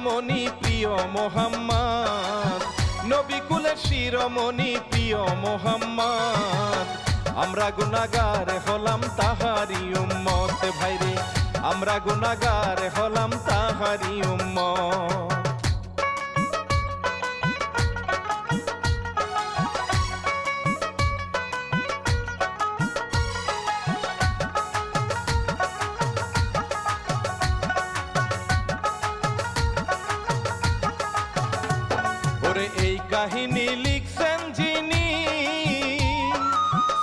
শিরোমণি প্রিয় মোহাম্মদ, নবী কুলের শিরোমণি প্রিয় মোহাম্মদ। আমরা গুনাহগার হলাম তাহারি উম্মত ভাইরে, আমরা গুনাহগার হলাম তাহারি উম্মত। এই কাহিনী লিখছেন যিনি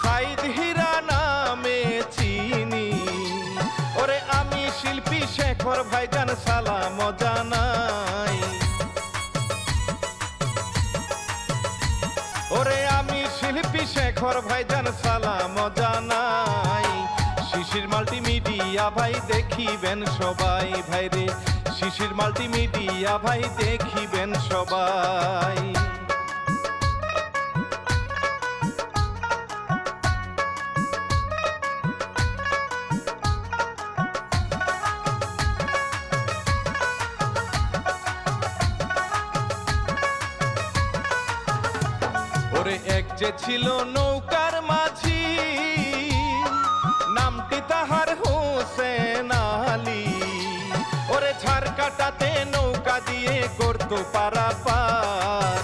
সাইদ হীরা নামে চিনি। ওরে আমি শিল্পী শেখর ভাইজান সালাম জানাই, ওরে আমি শিল্পী শেখর ভাইজান সালাম জানাই। শিশির মাল্টিমিডিয়া ভাই দেখিবেন সবাই ভাইরে, শিশির মাল্টিমিডিয়া ভাই দেখিবেন সবাই। ওরে এক যে ছিল নৌকার মাঝি, নামটি তাহার হোসেন আলী। ওরে ঝাড় কাটাতে নৌকা দিয়ে করতো পারাপার,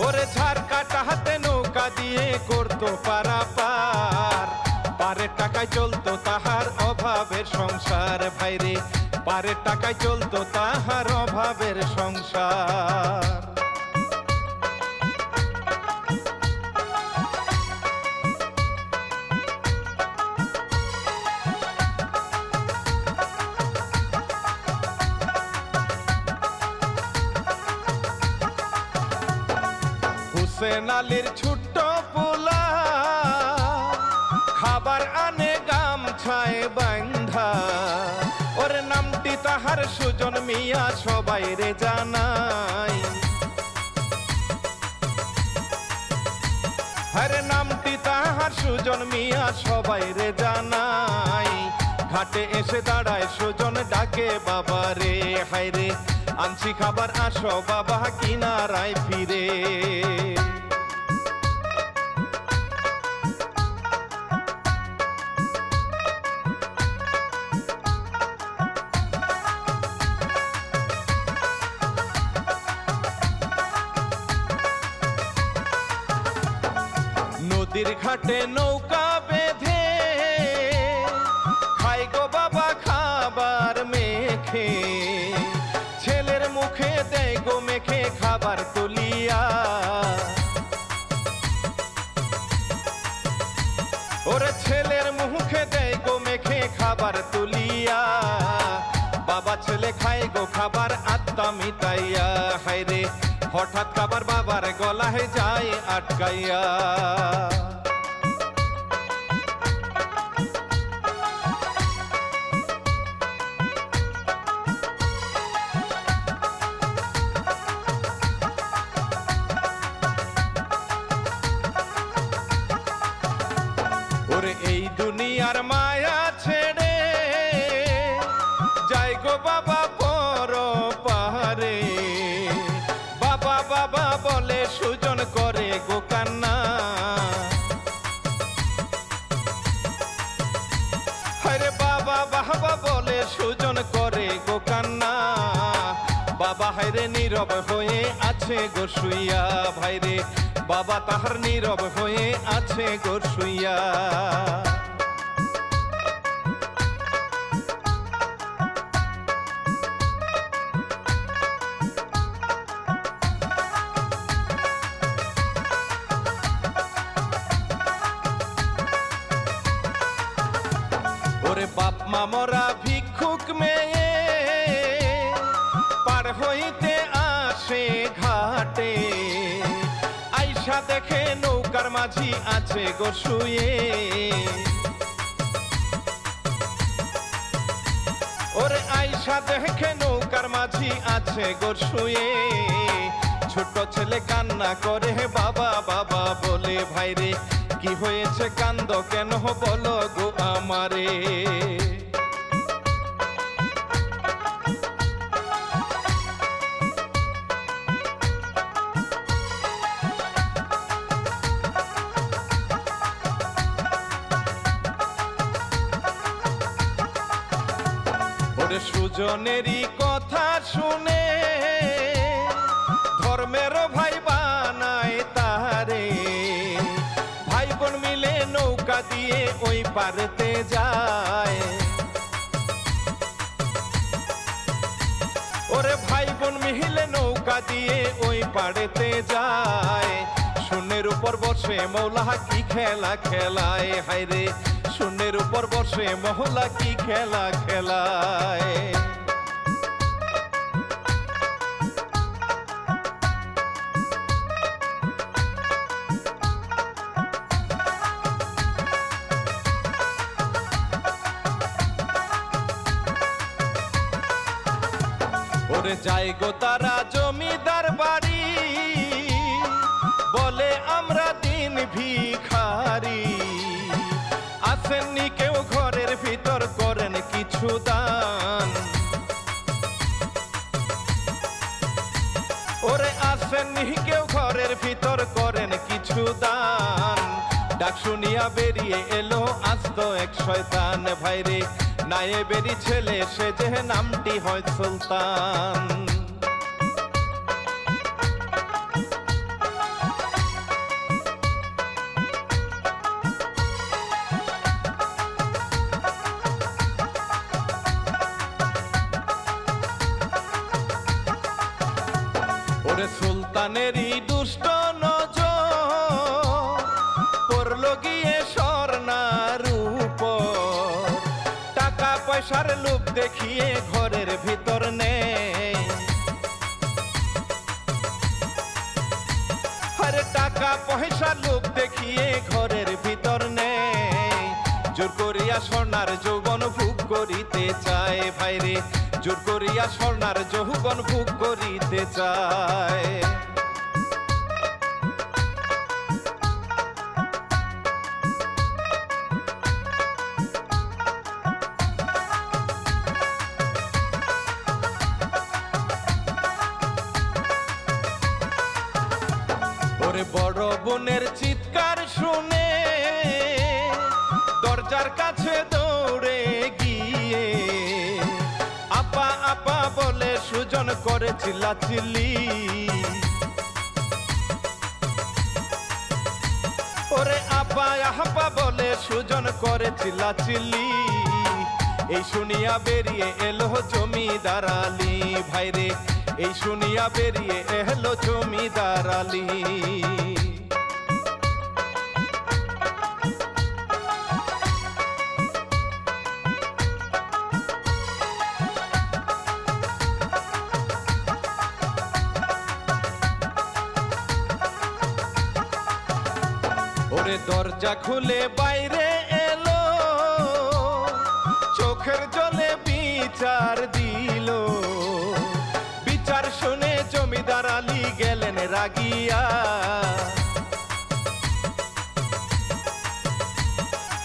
ওরে ঝাড় কাটাতে নৌকা দিয়ে করতো পারাপার। পারের টাকায় চলতো তাহার অভাবের সংসার ভাইরে, পারের টাকায় চলতো তাহার অভাবের সংসার। হোসেন আলীর ছোট্ট পোলা খাবার আনে গামছায় বান্ধা, ওর নামটি তাহার সুজন মিয়া সবাই রে জানাই। আরে নামটি তাহার সুজন মিয়া সবাই রে জানাই। ঘাটে এসে দাঁড়ায় সুজন ডাকে বাবা রে, হায়রে আনছি খাবার আসো বাবা কিনারায় ফিরে। নদীর ঘাটে নৌকা বেঁধে খাই গো বাবা খাবার মেখে, ছেলের মুখে দেয় গো মেখে খাবার তুলিয়া। ওরে ছেলের মুখে দেয় গো মেখে খাবার তুলিয়া। বাবা ছেলে খায় গো খাবার আত্মা মিটাইয়া, হায়রে হঠাৎ খাবার বাবার গলায় যায় আটকাইয়া। ওরে এই দুনিয়ার মায়া ছেড়ে যাই গো বাবা পর পাহাড়ে, বাবা বাবা বলে সুজন করে গো কান্না। আরে বাবা বাবা বলে সুজন করে গো কান্না। বাবা হায়রে নীরব হয়ে আছে গো শুইয়া ভাইরে, বাবা তাহার নীরব হয়ে আছে গো শুইয়া। ওরে বাপ মা মরা ভিক্ষুক মেয়ে পার হইতে আসে ঘাটে, আইসা দেখে নৌকার মাঝি আছে গো শুয়ে। ওরে আইসা দেখে নৌকার মাঝি আছে গো শুয়ে। ছোট ছেলে কান্না করে বাবা বাবা বলে, ভাইরে কি হয়েছে কান্দ কেন বলো গো আমারে। ওরে সুজনেরই কথা শুনে ধর্মেরও ভাই বানায় তারে, ভাই বোন মিলে নৌকা দিয়ে ওই পারেতে যায়। ওরে ভাই বোন মিলে নৌকা দিয়ে ওই পাড়েতে যায়। শূন্যের উপর বসে মৌলা কি খেলা খেলায়, হায়রে শূন্যের উপর বসে মৌলা কি খেলা খেলায়। ওরে যাই গো তারা জমিদার বাড়ি, বলে আমরা দিন ভিখারি। আসেননি কেউ ঘরের ভিতর করেন কিছু দান, ওরে আসেননি কেউ ঘরের ভিতর করেন কিছু দান। ডাক শুনিয়া বেরিয়ে এলো আস্ত এক শয়তান, ভাইরে নায়েবেরই ছেলে সে যে নামটি হয় সুলতান। ওরে সুলতানেরই দুষ্ট নজর পড়লো গিয়ে স্বর্ণার উপর, টাকা পয়সার লোভ দেখিয়ে ঘরের ভিতর নেই। আরে টাকা পয়সার লোভ দেখিয়ে ঘরের ভিতর নেই। জোর করিয়া স্বর্ণার যৌবন ভোগ করিতে চায়, ভাইরে জোর করিয়া স্বর্ণার যৌবন ভোগ করিতে চায়। ওরে বড় বোনের চিৎকার শুনে দরজার কাছে দৌড়ে গিয়ে আপা আপা বলে সুজন করে চিল্লাচিল্লি। ওরে আপা আপা বলে সুজন করে চিল্লাচিল্লি। এই শুনিয়া বেরিয়ে এলো জমিদার আলী, ভাইরে এই শুনিয়া বেরিয়ে এলো জমিদার আলী। ওরে দরজা খুলে বাইরে এলো, চোখের জলে বিচার দিল। বিচার শুনে জমিদার আলী গেলেন রাগিয়া,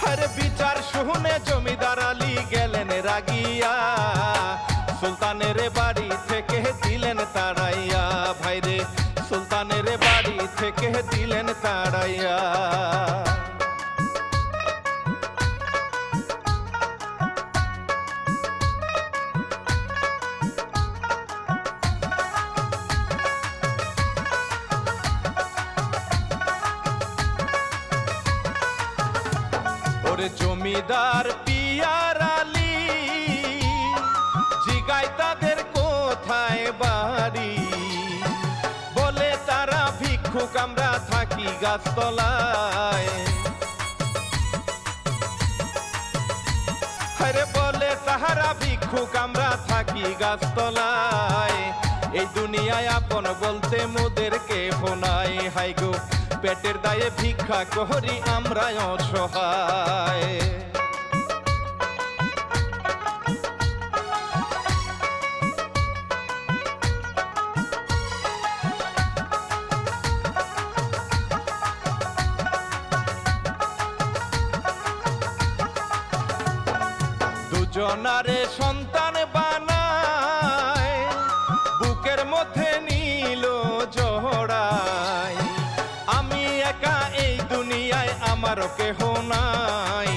আরে বিচার শুনে জমিদার আলী গেলেন রাগিয়া। সুলতানের বাড়ি থেকে দিলেন তাড়াইয়া, ভাইরে সুলতানের বাড়ি থেকে দিলেন তাড়াইয়া। ওরে জমিদার পিয়ার আলী জিগায় তাদের কোথায় বাড়ি, বলে তারা ভিক্ষুক আমরা থাকি গাছতলায়। আরে বলে তাহারা ভিক্ষুক আমরা থাকি গাছতলায়। এই দুনিয়ায় আপন বলতে মোদের কেহ নাই, হাই গো পেটের দায়ে ভিক্ষা করি আমরা অসহায়। দুজনারে সন্তান বানায়, বুকের মধ্যে নিল জড়াই। আমি একা এই দুনিয়ায় আমারও কেহ নাই।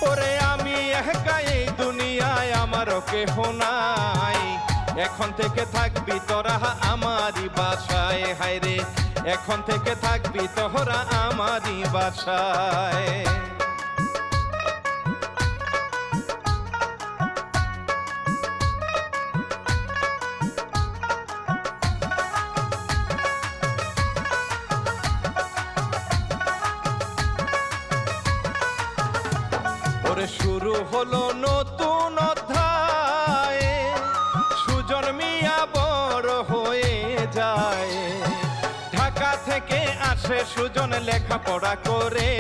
ওরে কেহ নাই, এখন থেকে থাকবি তোরা আমারই বাসায়। হায়রে এখন থেকে থাকবি তোরা আমারই বাসায়। ওরে শুরু হলো নতুন অধ্যায়, সুজন মিয়া বড় হয়ে যায়। ঢাকা থেকে আসে সুজন লেখাপড়া করে,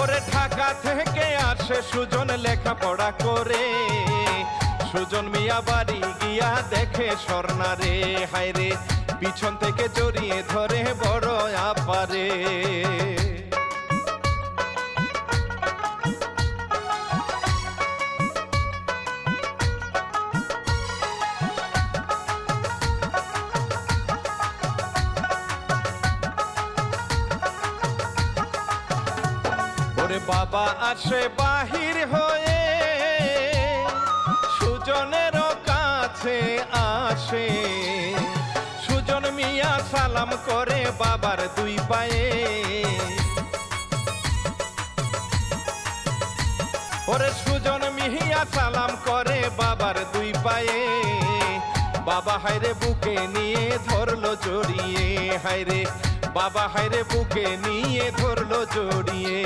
ওরে ঢাকা থেকে আসে সুজন লেখাপড়া করে। সুজন মিয়া বাড়ি গিয়া দেখে স্বর্ণারে, হায়রে পিছন থেকে জড়িয়ে ধরে বড় আপারে। ওরে বাবা আসে বাহির হয়ে, সুজনের কাছে আসে। সুজন মিয়া সালাম করে বাবার দুই পায়ে, ওরে সুজন মিয়া সালাম করে বাবার দুই পায়ে। বাবা হায়রে বুকে নিয়ে ধরলো জড়িয়ে, হায়রে বাবা হায়রে বুকে নিয়ে ধরলো জড়িয়ে।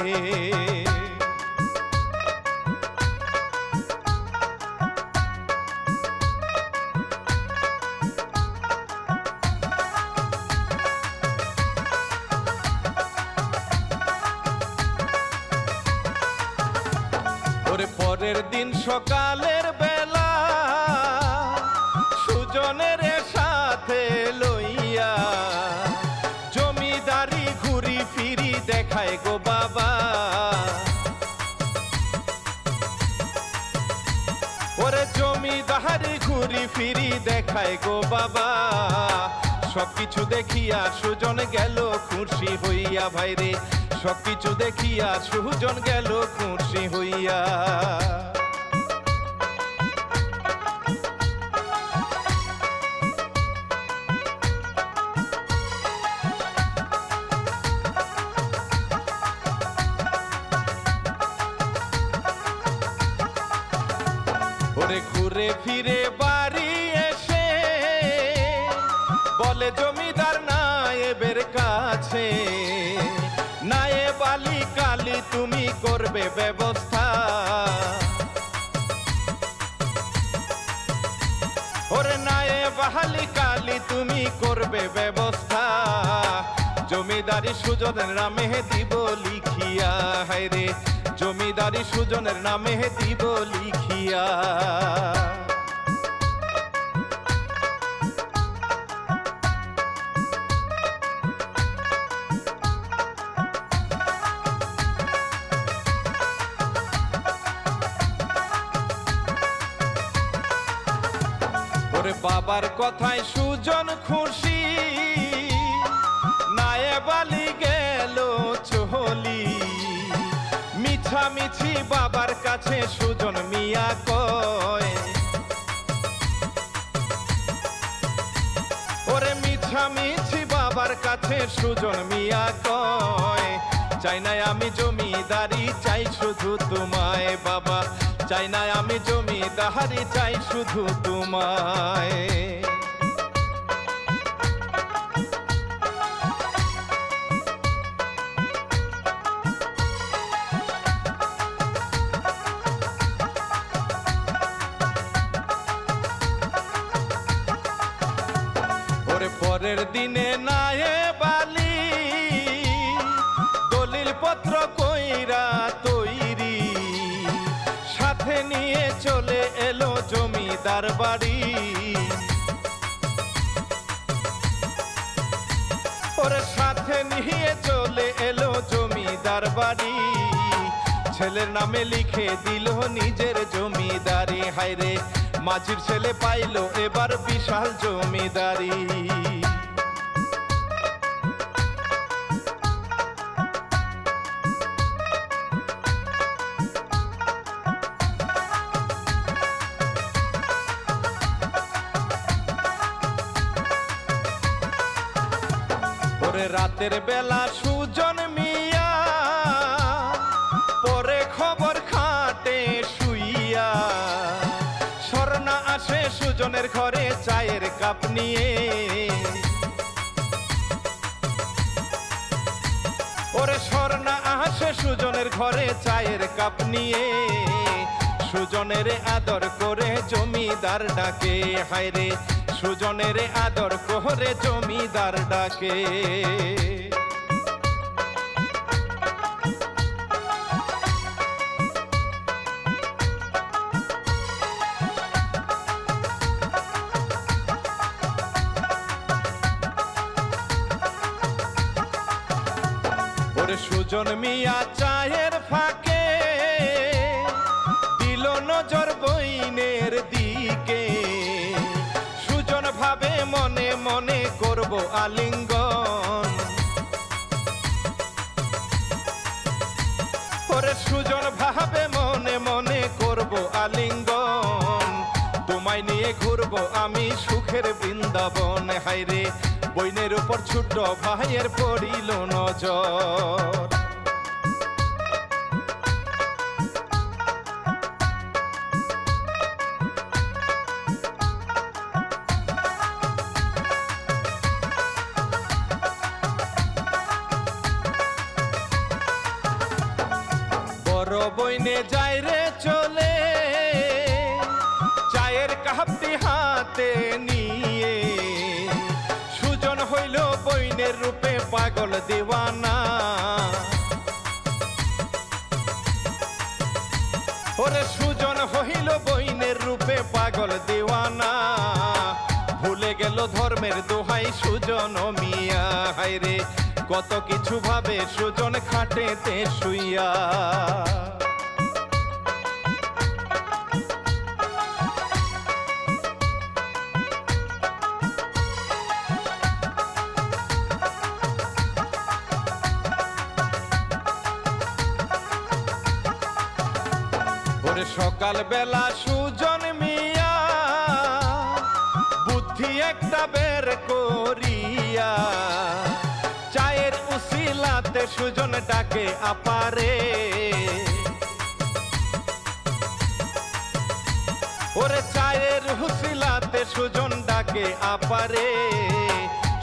ওরে পরের দিন সকালের বেলা সুজনের সাথে লইয়া জমিদারি ঘুরি ফিরি দেখায় গো বাবা। ওরে জমিদারি ঘুরি ফিরি দেখায় গো বাবা। সবকিছু দেখিয়া সুজন গেল খুশি হইয়া, ভাইরে সবকিছু দেখিয়া সুজন গেল খুশি হইয়া। ওরে ঘুরে ফিরে বাড়ি এসে বলে জমিদার নায়েবের কাছে, নায়েব আলী কালী তুমি করবে ব্যবস্থা। ওরে নায়েব আলী কালী তুমি করবে ব্যবস্থা। জমিদারি সুজনের নামে দিব লিখিয়া, হায়রে জমিদারি সুজনের নামে দিব লিখিয়া। ওরে বাবার কথায় সুজন খুশি, নায়েব আলী গেল চহলি। মিছামিছি বাবার কাছে সুজন মিয়া কয়, ওরে মিছামিছি বাবার কাছে সুজন মিয়া কয়, চাই না আমি জমিদারি চাই শুধু তোমায় বাবা, চাই না আমি জমিদারি চাই শুধু তোমায়। ওরে পরের দিনে নায়েব আলী দলিল পত্র কইরা তৈরি, সাথে নিয়ে চলে এলো জমিদার বাড়ি। ওরে সাথে নিয়ে চলে এলো জমিদার বাড়ি। ছেলের নামে লিখে দিল নিজের জমিদারি, হায়রে মাঝির ছেলে পাইলো এবার বিশাল জমিদারি। ওরে রাতের বেলা সুজন মিয়া পরে খবর খাটে শুইয়া, স্বর্ণা আসে সুজনের ঘরে চায়ের কাপ নিয়ে। ওরে স্বর্ণা আসে সুজনের ঘরে চায়ের কাপ নিয়ে, সুজনের আদর করে জমিদার ডাকে, হায়রে সুজনের আদর করে জমিদার ডাকে। ওরে সুজন মিয়া চায়ের ফাঁকে দিল নজর বইনের দিকে, সুজন ভাবে মনে মনে করব আলিঙ্গন। ওরে সুজন ভাবে মনে মনে করব আলিঙ্গন, তোমায় নিয়ে ঘুরবো আমি সুখের বৃন্দাবন। হায়রে বইনের উপর ছোট্ট ভাইয়ের পড়িল নজর। বড় বইনে যায় রে চলে চায়ের কাপটি হাতে নিয়ে, সুজন হইল বইনের রূপে পাগল দিওয়ানা। ওরে সুজন হইল বইনের রূপে পাগল দিওয়ানা, ভুলে গেল ধর্মের দোহাই সুজন মিয়া। হায়রে কত কিছু ভাবে সুজন খাটেতে শুইয়া। ওরে সকাল বেলা সুজন মিয়া বুদ্ধি একটা বের করিয়া, চায়ের উসিলাতে সুজন ডাকে আপারে। ওরে চায়ের উসিলাতে সুজন ডাকে আপারে,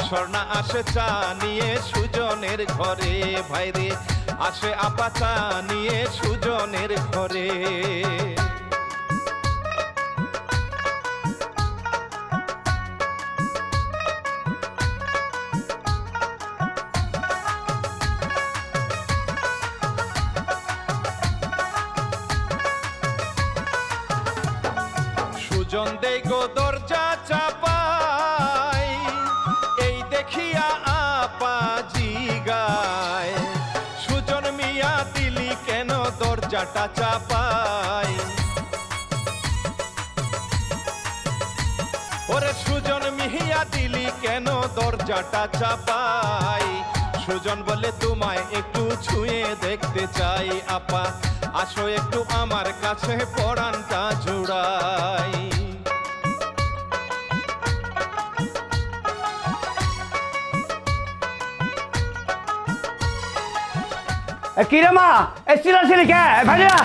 স্বর্ণা আসে চা নিয়ে সুজনের ঘরে, ভাইরে আসে আপা চা নিয়ে সুজনের ঘরে। সুজন দেই গো দরজা চাপাই, এই দেখিয়া আপা জিগায়, সুজন মিয়া দিলি কেন দরজাটা চাপাই। ওরে সুজন মিয়া দিলি কেন দরজাটা চাপাই, সুজন বলে তোমায় একটু ছুঁয়ে দেখতে চাই, আপা আসো একটু আমার কাছে পরানটা জুড়াই। কিরে মা এই চিলাচিলি কে ভাইয়া?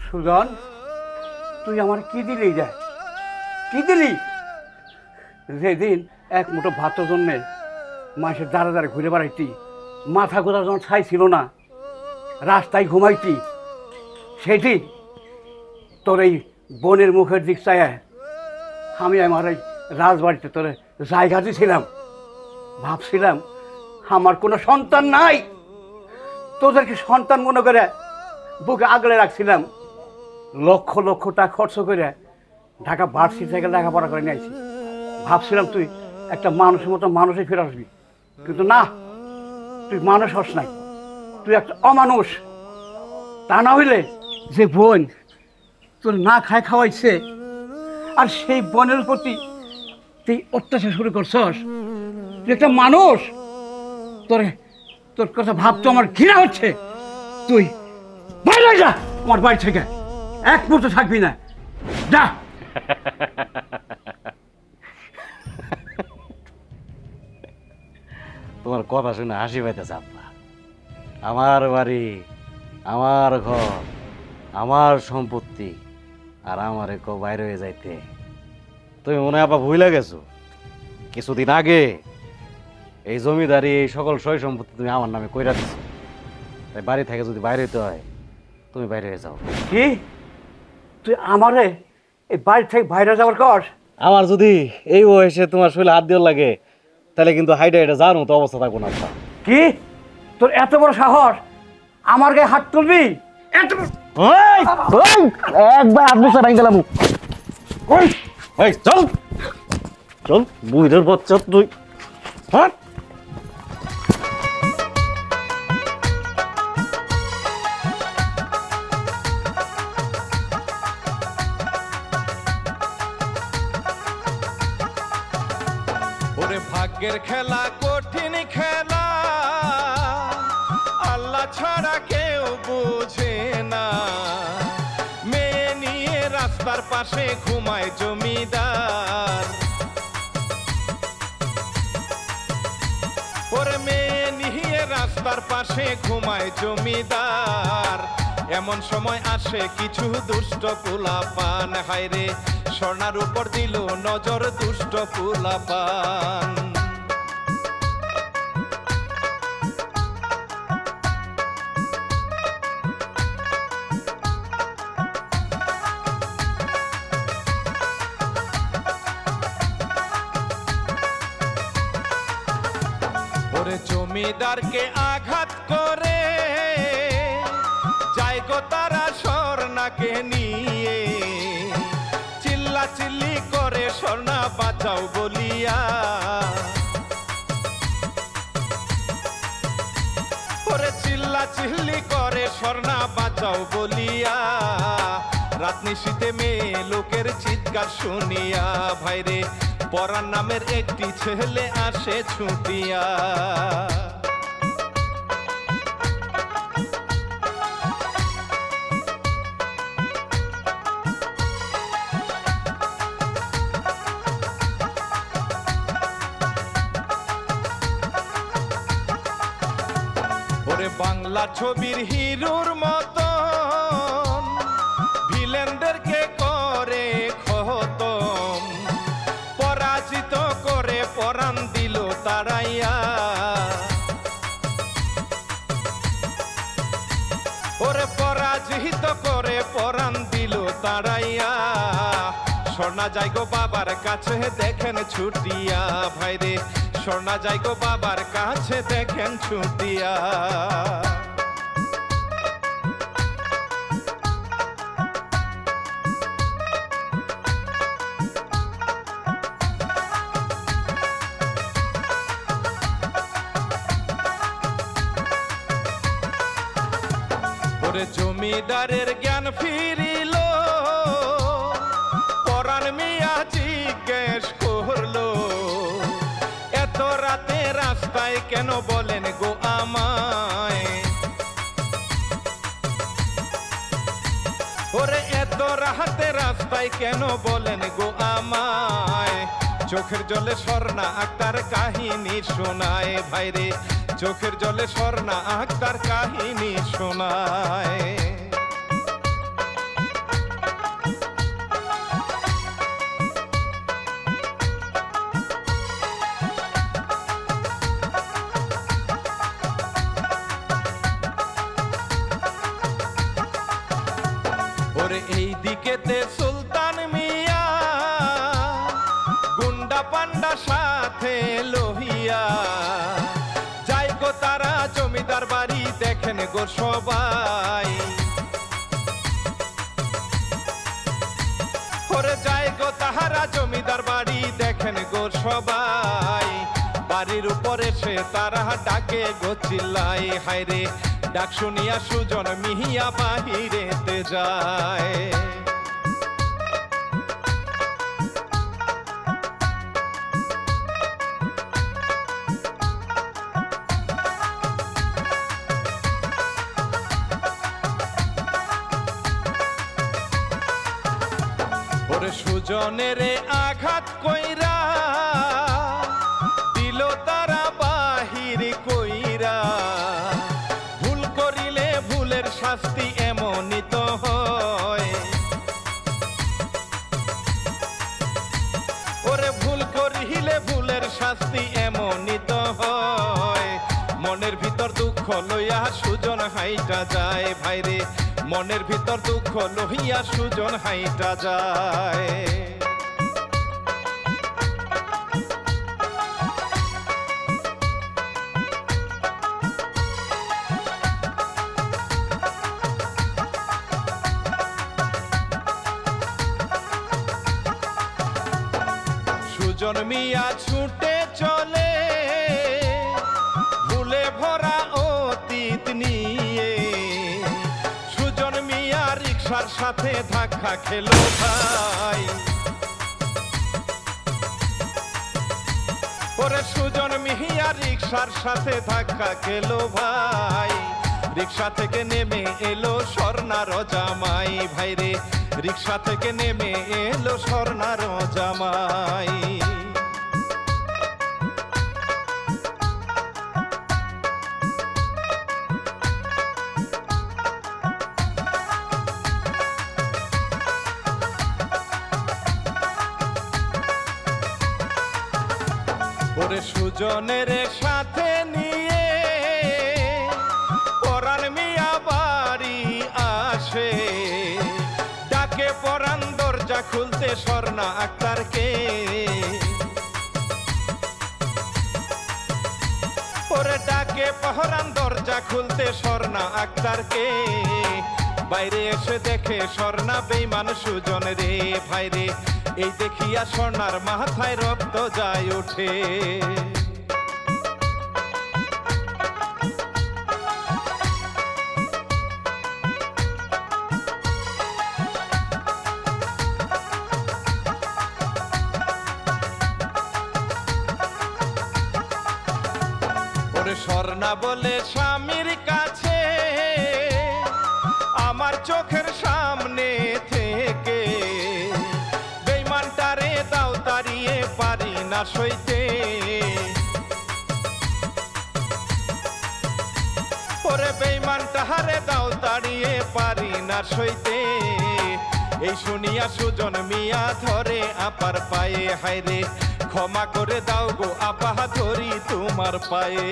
সুজন তুই আমার কি দিলি রে? কি দিলি? যেদিন এক মুঠো ভাতের জন্য মাসের দ্বারা দ্বারা ঘুরে বেড়াইতি, মাথা গোড়া যখন ছাই ছিল না, রাস্তায় ঘুমাইতি, সেটি তোর এই বোনের মুখের দিক চায় আমি আমার এই রাজবাড়িতে তোর জায়গা দিয়েছিলাম। ভাবছিলাম আমার কোনো সন্তান নাই, তোদেরকে সন্তান মনে করে বুকে আগলে রাখছিলাম। লক্ষ লক্ষ টাকা খরচ করে ঢাকা ভার্সিটি থেকে লেখাপড়া করে নিয়েছি। ভাবছিলাম তুই একটা মানুষের মতো মানুষই ফিরে আসবি, কিন্তু না, তুই মানুষ হস নাই, তুই একটা অমানুষ। তা না হইলে যে বোন তোর না খায় খাওয়াইছে, আর সেই বোনের প্রতি তুই অত্যাচার শুরু করছস, তুই একটা মানুষ, তোর কথা ভাবতো আমার ঘৃণা হচ্ছে। তুই বাইরে যা আমার বাড়ি থেকে, এক মুহূর্ত থাকবি না, যা। তোমার কথা শুনে হাসি পাইতেছে আব্বা। আমার বাড়ি, আমার ঘর, আমার সম্পত্তি, আর আমার বাইরে হয়ে যাইতে তুমি মনে হয় আব্বা ভুলে গেছো? কিছুদিন আগে এই জমিদারি, এই সকল সয় সম্পত্তি তুমি আমার নামে কইরা দিছো। তাই বাড়ি থেকে যদি বাইরে হইতে হয়, তুমি বাইরে হয়ে যাও। কি তুই আমারে এই বাড়ি থেকে বাইরে যাওয়ার কর? আমার যদি এই বয়সে তোমার শরীরে হাত দেওয়ার লাগে, তাহলে কিন্তু হাইটা এটা যাওয়ার মতো অবস্থা থাকবো না। কি তোর এত বড় সাহস, আমার গায়ে হাত তুলবি? এত একবার হাত বসে ভাঙ গেলাম। চল চল, বুঝের বাচ্চা তুই। হ্যাঁ, ওরে ভাগ্যের খেলা কঠিন খেলা, আল্লাহ ছাড়া কেউ বুঝে না। মেয়ে নিয়ে রাস্তার পাশে ঘুমায় জমিদার, ওরে মেয়ে নিয়ে রাস্তার পাশে ঘুমায় জমিদার। এমন সময় আসে কিছু দুষ্ট পোলাপান, হায়রে স্বর্ণার উপর দিল নজর দুষ্ট পোলাপান। ওরে জমিদারকে আঘাত করে যায় গো তারা স্বর্ণাকে নিয়ে, চিল্লা চিল্লি করে স্বর্ণা বাঁচাও বলিয়া। ওরে চিল্লা চিল্লি করে স্বর্ণা বাঁচাও বলিয়া। রাত নিশীথে মেয়ে লোকের চিৎকার শুনিয়া, ভাইরে পরাণ নামের একটি ছেলে আসে ছুটিয়া। ওরে বাংলা ছবির হিরোর মতন ভিলেনদেরকে করে খতম, পরাজিত করে পরাণ দিল তারাইয়া। ওরে পরাজিত করে পরাণ দিল তারাইয়া। স্বর্ণা যাই গো বাবার কাছে দেখেন ছুটিয়া, ভাইরে স্বর্ণা যাই গো বাবার কাছে দেখেন ছুটিয়া। ওরে জমিদারের জ্ঞান ফিরিল, পরাণ মিয়া জিজ্ঞেস করলো, এত রাতে রাস্তায় কেন বলেন গো আমায়? ওরে এত রাতে রাস্তায় কেন বলেন গো আমায়? চোখের জলে স্বর্ণা আক্তার কাহিনী শোনায়, ভাইরে চোখের জলে স্বর্ণা আক্তার কাহিনী শোনায়। ওরে এই দিকেতে সুলতান মিয়া গুন্ডা পান্ডা সাথে লোহিয়া, যাই গো তারা জমিদার বাড়ি দেখেন গো সবাই। ওরে যাই গো তাহারা জমিদার বাড়ি দেখেন গো সবাই। বাড়ির উপরে সে তারা ডাকে গো চিল্লাই, হায়রে ডাক শুনিয়া সুজন মিহিয়া বাহিরেতে যায়। সুজনেরে আঘাত কইরা দিল তারা বাহির কইরা, ভুল করিলে ভুলের শাস্তি এমনই তো হয়। ওরে ভুল করিলে ভুলের শাস্তি এমনই তো হয়। মনের ভিতর দুঃখ লইয়া সুজন হাইটা যায় ভাইরে, মনের ভিতর দুঃখ লইয়া সুজন হাইটা যায়। সুজন মিয়া ছুটে চলে ভুলে ভরা অতীত নিয়ে, সুজন মিয়া রিকশার সাথে ধাক্কা খেলো ভাই। ওরে সুজন মিয়া রিকশার সাথে ধাক্কা খেলো ভাই। রিকশা থেকে নেমে এলো স্বর্ণার জামাই ভাইরে, রিকশা থেকে নেমে এলো স্বর্ণার জামাই। ওরে সুজনের সাথে নিয়ে পরাণ মিয়া বাড়ি আসে, ডাকে পরাণ দরজা খুলতে স্বর্ণা আক্তারকে। ওরে ডাকে পরাণ দরজা খুলতে স্বর্ণা আক্তারকে। বাইরে এসে দেখে স্বর্ণা বেঈমান সুজন রে ভাইরে, এই দেখিয়া স্বর্ণার মাথায় রক্ত যায় উঠে। ওরে স্বর্ণা বলে স্বামীর কাছে, আমার চোখের সামনে থেকে বেঈমানটারে দাও তাড়িয়ে পারি না সইতে। ওরে বেঈমানটারে দাও তাড়িয়ে পারি না সইতে। এই শুনিয়া সুজন মিয়া ধরে আপার পায়ে, হায়রে ক্ষমা করে দাও গো আপা ধরি তোমার পায়ে।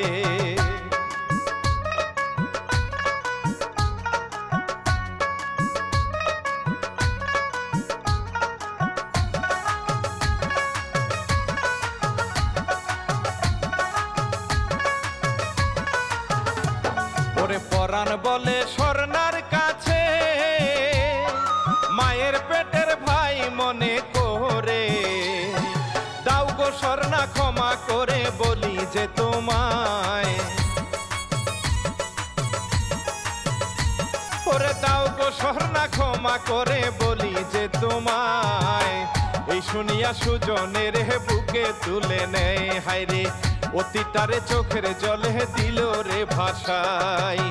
ওরে পরাণ বলে স্বর্ণার কাছে, মায়ের পেটের ভাই মনে করে দাও গো স্বর্ণা ক্ষমা করে বলি যে তোমায়। ওরে দাও গো স্বর্ণা ক্ষমা করে বলি যে তোমায়। এই শুনিয়া সুজনের বুকে তুলে নেয়, হায়রে অতীতারে চোখের জলে দিল রে ভাষাই।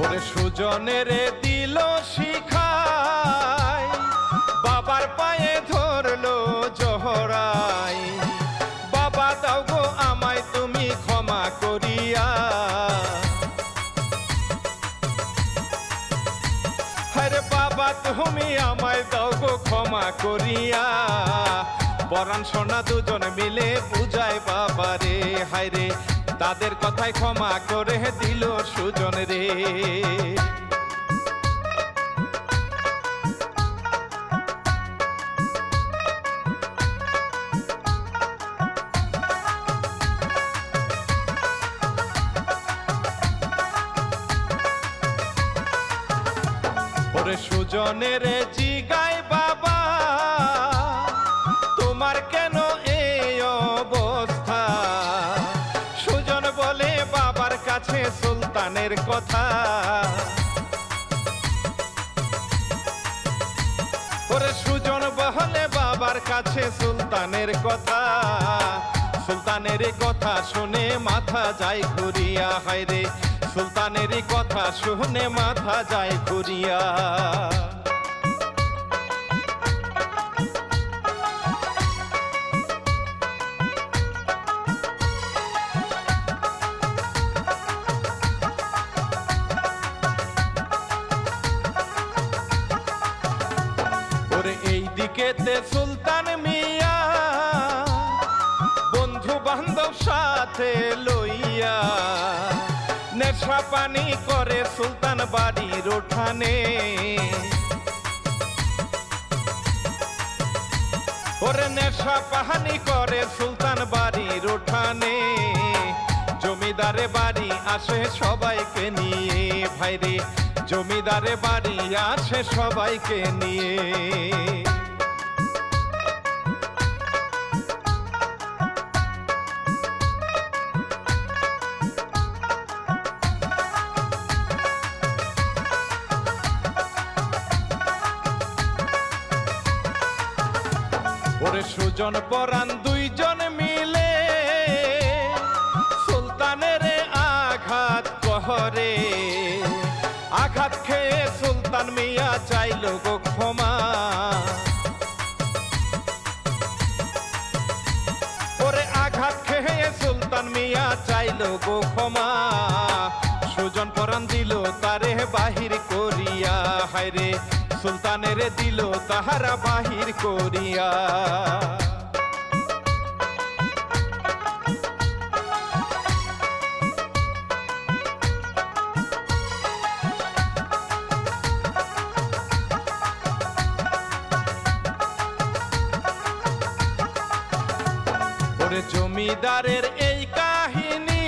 ওরে সুজনের দিল শিখাই, বাবার পায়ে ধরলো জহরাই। বাবা দাও গো আমায় তুমি ক্ষমা করিয়া, আরে বাবা তুমি আমায় দাও গো ক্ষমা করিয়া। পরাণ সোনা দুজন মিলে বুঝায় বাবারে, হায়রে তাদের কথায় ক্ষমা করে দিল সুজন রে। ওরে সুজনের জিগায় বাবা তোমার কেন এই অবস্থা। সুজন বলে বাবার কাছে সুলতানের কথা। ওরে কাছে সুলতানের কথা, সুলতানের কথা শুনে মাথা যায় ঘুরিয়া, হায়রে সুলতানের কথা শুনে মাথা যায় ঘুরিয়া। এইদিকেতে সুলতান মিয়া বন্ধু বান্ধব সাথে লইয়া নেশা পানি করে সুলতান বাড়ির উঠানে। ওরে নেশা পানি করে সুলতান বাড়ির উঠানে, জমিদারে বাড়ি আসে সবাইকে নিয়ে, ভাইরে জমিদারে বাড়ি আসে সবাইকে নিয়ে। ওরে সুজন পরাণ দুইজন মিলে সুলতানের আঘাত করে, আঘাত খেয়ে সুলতান মিয়া চাইল গো ক্ষমা। ওরে আঘাত খেয়ে সুলতান মিয়া চাইল গো ক্ষমা, সুজন পরাণ দিল তারে বাহির করিয়া, হায়রে সুলতানের দিল তাহারা বাহির করিয়া। ওরে জমিদারের এই কাহিনী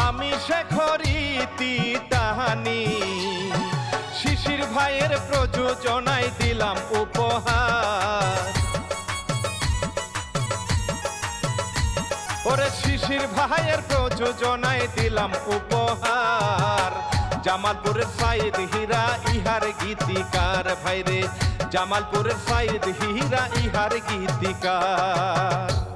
আমি শেখরি তাহানি, শিশির ভাইয়ের প্রযোজনায় দিলাম উপহার। ওরে শিশির ভাইয়ের প্রযোজনায় দিলাম উপহার, জামালপুরের সাইদ হীরা ইহার গীতিকার, ভাইরে জামালপুরের সাইদ হীরা ইহার গীতিকার।